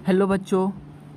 Hello बच्चों,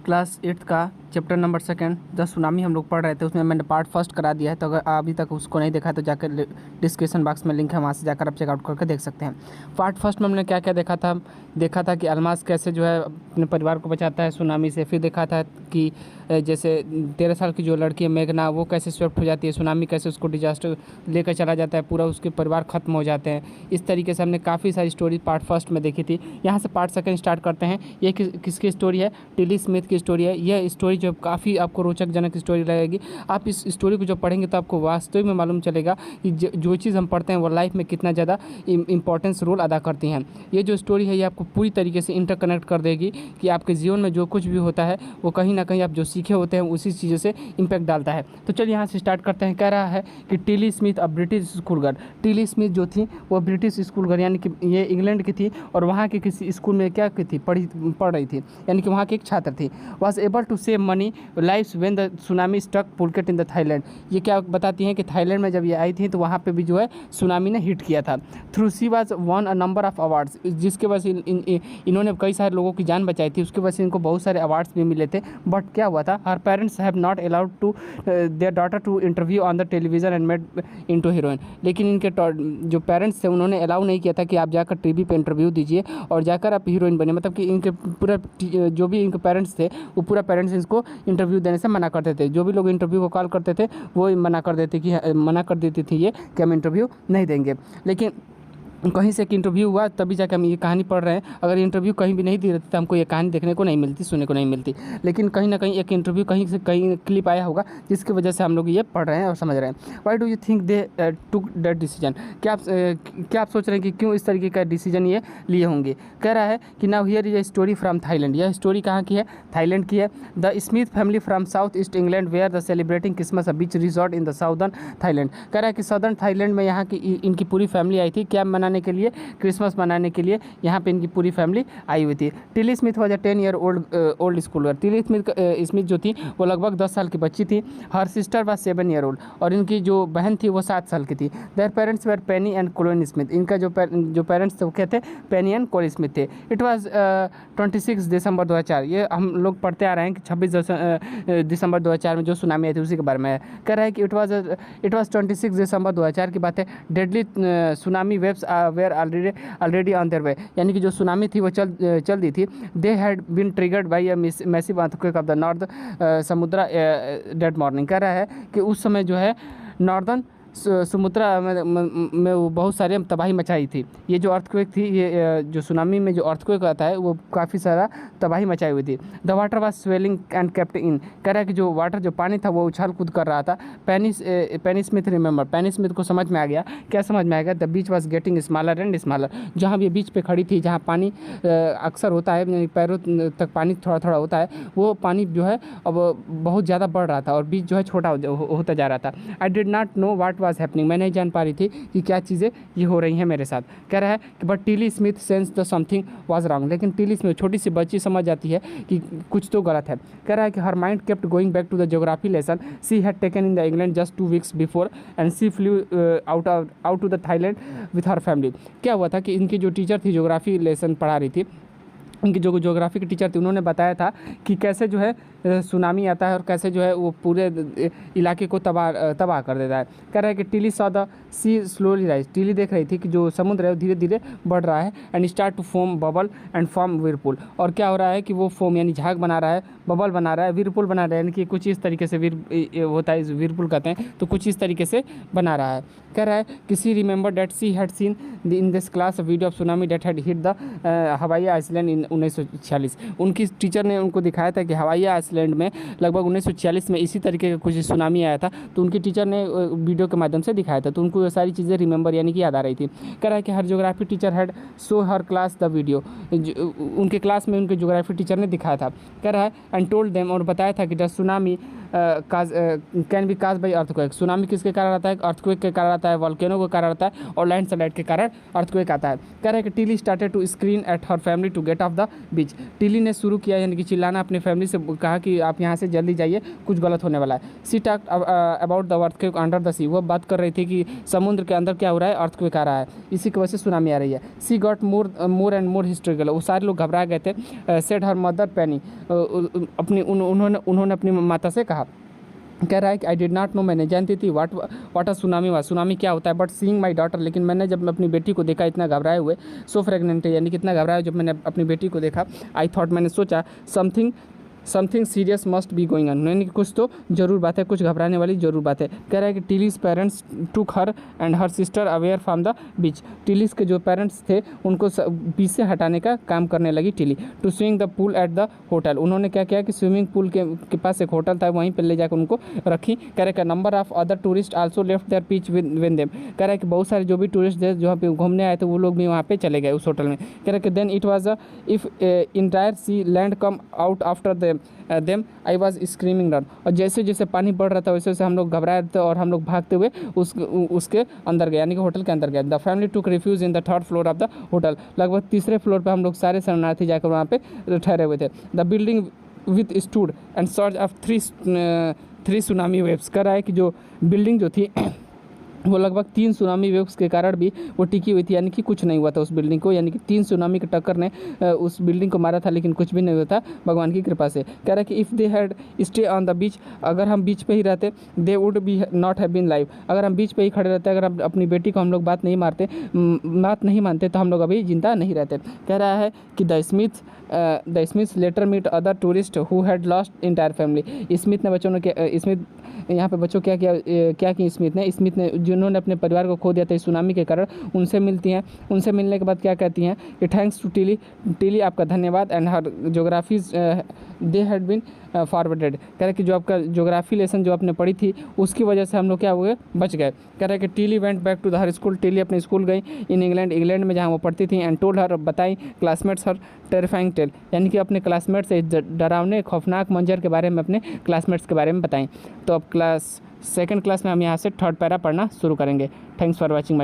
class 8 का chapter number second the tsunami हम लोग पढ़ रहे थे। उसमें मैंने पार्ट फर्स्ट करा दिया है, तो अगर अभी तक उसको नहीं देखा तो जाकर डिस्क्रिप्शन बॉक्स में लिंक है, वहाँ से जाकर आप चेकआउट करके देख सकते हैं। पार्ट फर्स्ट में हमने क्या क्या देखा था कि अलमास कैसे जो है अपने परिवार को बचाता है सुनामी से। फिर देखा था कि जैसे 13 साल की जो लड़की है मेघना, वो कैसे स्वेप्ट हो जाती है, सुनामी कैसे उसको डिजास्टर लेकर चला जाता है, पूरा उसके परिवार ख़त्म हो जाते हैं। इस तरीके से हमने काफ़ी सारी स्टोरी पार्ट फर्स्ट में देखी थी। यहाँ से पार्ट सेकंड स्टार्ट करते हैं। ये किसकी स्टोरी है? टिली स्मिथ की स्टोरी है। यह स्टोरी जो काफ़ी आपको रोचक जनक स्टोरी लगेगी। आप इस स्टोरी को जब पढ़ेंगे तो आपको वास्तविक में मालूम चलेगा कि जो चीज़ हम पढ़ते हैं वो लाइफ में कितना ज़्यादा इंपॉर्टेंस रोल अदा करती हैं। ये जो स्टोरी है ये आपको पूरी तरीके से इंटरकनेक्ट कर देगी कि आपके जीवन में जो कुछ भी होता है वो कहीं ना कहीं आप जो सीखे होते हैं उसी चीज़ों से इम्पैक्ट डालता है। तो चलिए यहाँ से स्टार्ट करते हैं। कह रहा है कि Tilly Smith a British school girl. Tilly Smith जो थी वो ब्रिटिश स्कूल गर्ल, यानी कि ये इंग्लैंड की थी और वहाँ के किसी स्कूल में क्या की थी, पढ़ रही थी, यानी कि वहाँ की एक छात्र थी। Was able to save many lives when the tsunami struck Phuket in the Thailand. ये क्या बताती हैं कि थाईलैंड में जब ये आई थी तो वहाँ पे भी जो है सुनामी ने हिट किया था। Through she was one a number of awards, जिसके वजह से इन्होंने कई सारे लोगों की जान बचाई थी, उसके वजह से इनको बहुत सारे अवार्ड्स भी मिले थे। बट क्या हुआ था, her parents have not allowed to their daughter to interview on the television and made into heroine. लेकिन इनके जो पेरेंट्स थे उन्होंने अलाउ नहीं किया था कि आप जाकर टीवी पे इंटरव्यू दीजिए और जाकर आप हीरोइन बने। मतलब कि इनके पूरा जो भी इनके पेरेंट्स थे वो पूरा पेरेंट्स इसको इंटरव्यू देने से मना करते थे। जो भी लोग इंटरव्यू को कॉल करते थे वो मना कर देती थी ये कि हम इंटरव्यू नहीं देंगे। लेकिन कहीं से एक इंटरव्यू हुआ तभी जाकर हम ये कहानी पढ़ रहे हैं। अगर इंटरव्यू कहीं भी नहीं दी रहती तो हमको ये कहानी देखने को नहीं मिलती, सुनने को नहीं मिलती। लेकिन कहीं ना कहीं एक इंटरव्यू कहीं से कहीं क्लिप आया होगा जिसकी वजह से हम लोग ये पढ़ रहे हैं और समझ रहे हैं। Why do you think they took that decision? क्या आप सोच रहे हैं कि क्यों इस तरीके का डिसीजन ये लिए होंगे? कह रहा है कि now here is a story from Thailand. यह स्टोरी कहाँ की है? थाईलैंड की है। The Smith family from south east England were the celebrating Christmas a beach resort in the southern Thailand. कह रहा है कि सदर्न थाईलैंड में यहाँ की इनकी पूरी फैमिली आई थी। क्या मनाने के लिए? क्रिसमस मनाने के लिए यहाँ पे इनकी पूरी फैमिली आई हुई थी। Tilly Smith was a 10 year old school girl. Tilly Smith जो थी वो लगभग 10 साल की बच्ची थी। Her sister was 7 year old, और इनकी जो बहन थी वो 7 साल की थी। Their parents were Penny and Colin Smith. इनका जो पेरेंट्स थे वो क्या थे? पेनी एंड कोलिन स्मिथ थे। It was 26 December 2004। ये हम लोग पढ़ते आ रहे हैं कि 26 दिसंबर 2004 में जो सुनामी आई थी उसी के बारे में है। कह रहा है कि इट वॉज 26 दिसंबर 2004 की बात है। Deadly tsunami waves were already on their way, यानी कि जो सुनामी थी वो चल दी थी। They had been triggered by a massive earthquake off the north Sumatra that morning. कह रहा है कि उस समय जो है नॉर्दर्न समुद्रा में वो बहुत सारे तबाही मचाई थी। ये जो अर्थक्वेक थी, ये जो सुनामी में जो अर्थक्वेक आता है वो काफ़ी सारा तबाही मचाई हुई थी। The water was swelling and kept in. कह रहा है कि जो वाटर जो पानी था वो उछाल कूद कर रहा था। पेनी स्मिथ रिमेंबर, पेनी स्मिथ को समझ में आ गया। क्या समझ में आ गया? The beach was getting smaller and smaller. जहाँ भी बीच पे खड़ी थी, जहाँ पानी अक्सर होता है, पैरों तक पानी थोड़ा थोड़ा होता है, वो पानी जो है अब बहुत ज़्यादा बढ़ रहा था और बीच जो है छोटा होता जा रहा था। I did not know what was happening. मैं नहीं जान पा रही थी कि क्या चीज़ें ये हो रही हैं मेरे साथ। कह रहा है कि but Tilly Smith sense the something was wrong. लेकिन टिली स्मिथ, छोटी सी बच्ची, समझ जाती है कि कुछ तो गलत है। कह रहा है कि her mind kept going back to the geography lesson she had taken in the England just 2 weeks before and she flew out to the Thailand with her family. क्या हुआ था कि इनकी जो टीचर थी, ज्योग्राफी लेसन पढ़ा रही थी, उनकी जो ज्योग्राफी की टीचर थी, उन्होंने बताया था कि कैसे जो है सुनामी आता है और कैसे जो है वो पूरे इलाके को तबाह कर देता है। कह रहा है कि Tilly saw the sea slowly rise. Tilly देख रही थी कि जो समुद्र है वो धीरे धीरे बढ़ रहा है and start to form bubble and form whirlpool. और क्या हो रहा है कि वो फोम यानी झाग बना रहा है, बबल बना रहा है, विरपुल बना रहा है, यानी कि कुछ इस तरीके से होता है, विरपुल कहते हैं, तो कुछ इस तरीके से बना रहा है। कह रहा है कि she remember that she had seen in this class video of tsunami that had hit the Hawaii island in 1946। उनकी टीचर ने उनको दिखाया था कि हवाई आइसलैंड में लगभग 1946 में इसी तरीके का कुछ सुनामी आया था, तो उनकी टीचर ने वीडियो के माध्यम से दिखाया था, तो उनको ये सारी चीज़ें रिमेंबर यानी कि याद आ रही थी। कह रहा है कि her geography teacher had show her class the video. उनके क्लास में उनके ज्योग्राफी टीचर ने दिखाया था। कह रहा है एंड टोल्ड देम, और बताया था कि the tsunami can be cause by earthquake. Tsunami किसके कारण आता है? अर्थक्वेक के कारण आता है, वॉल्केनो के कारण आता है और लैंडस्लाइड के कारण अर्थक्वेक आता है। कह रहा है कि Tilly started to scream at her family to get off the beach. Tilly ने शुरू किया यानी कि चिल्लाना अपनी फैमिली से, कहा कि आप यहाँ से जल्दी जाइए, कुछ गलत होने वाला है। She talked about the earthquake under the sea. वो बात कर रही थी कि समुद्र के अंदर क्या हो रहा है, अर्थक्वेक आ रहा है, इसी की वजह से सुनामी आ रही है। She got more and more hysterical. वो सारे लोग घबरा गए थे। सेड हर मदर पैनी। उन्होंने अपनी माता से कहा, कह रहा है कि आई डिड नॉट नो, मैं नहीं जानती थी वाट अ सुनामी हुआ, सुनामी क्या होता है। बट सीइंग माई डॉटर, लेकिन मैंने जब अपनी बेटी को देखा इतना घबराए हुए, सो प्रेग्नेंट यानी कि इतना घबराया जब मैंने अपनी बेटी को देखा, आई थॉट, मैंने सोचा, something serious must be going on, यानी कि कुछ तो जरूर बात है, कुछ घबराने वाली जरूर बात है। कह रहा है कि Tilly's parents took her and her sister away from the beach. Tilly's के जो पेरेंट्स थे उनको बीच से हटाने का काम करने लगी Tilly. To swimming the pool at the hotel, उन्होंने क्या किया कि स्विमिंग पूल के पास एक होटल था, वहीं पर ले जाकर उनको रखी। कह रहे कि number of other tourist also left their beach with them. कह रहा है कि बहुत सारे जो भी टूरिस्ट थे जो पे घूमने आए थे वो लोग भी वहाँ पे चले गए उस होटल में। कह रहे कि then it was if entire sea land come out after them I was screaming down. और जैसे जैसे पानी बढ़ रहा था वैसे वैसे हम लोग घबराए थे और हम लोग भागते हुए उसके अंदर गए, यानी कि होटल के अंदर गए। The family took refuge in the third floor of the hotel. लगभग तीसरे फ्लोर पर हम लोग सारे शरणार्थी जाकर वहाँ पे ठहरे हुए थे। The building with stood and search of three tsunami waves. कर रहा है कि जो बिल्डिंग जो थी वो लगभग 3 सुनामी वेव्स के कारण भी वो टिकी हुई थी, यानी कि कुछ नहीं हुआ था उस बिल्डिंग को, यानी कि 3 सुनामी के टक्कर ने उस बिल्डिंग को मारा था लेकिन कुछ भी नहीं हुआ था भगवान की कृपा से। कह रहा है कि if they had stay on the beach, अगर हम बीच पे ही रहते, they would be not have been live. अगर हम बीच पे ही खड़े रहते, अगर हम अपनी बेटी को हम लोग बात नहीं मानते तो हम लोग अभी जिंदा नहीं रहते। कह रहा है कि the Smiths later meet other tourist who had lost entire family. Smith ने बच्चों ने स्मिथ यहाँ पे बच्चों क्या की स्मिथ ने जिन्होंने अपने परिवार को खो दिया था इस सुनामी के कारण, उनसे मिलती हैं। उनसे मिलने के बाद क्या कहती हैं कि थैंक्स टू टिली आपका धन्यवाद, and her geographies they had been forwarded. कह रहे कि जो आपका जोग्राफी लेसन जो आपने पढ़ी थी उसकी वजह से हम लोग क्या हुए, बच गए। कह रहे कि Tilly went back to the her school. Tilly अपने स्कूल गई इन इंग्लैंड में जहाँ वो पढ़ती थी। एंड टोल्ड हर, बताई क्लासमेट्स हर टेरिफाइंग टेल, यानी कि अपने क्लासमेट से डरावने खौफनाक मंजर के बारे में अपने क्लासमेट्स के बारे में बताएं। तो अब सेकंड क्लास में हम यहाँ से थर्ड पैरा पढ़ना शुरू करेंगे। Thanks for watching.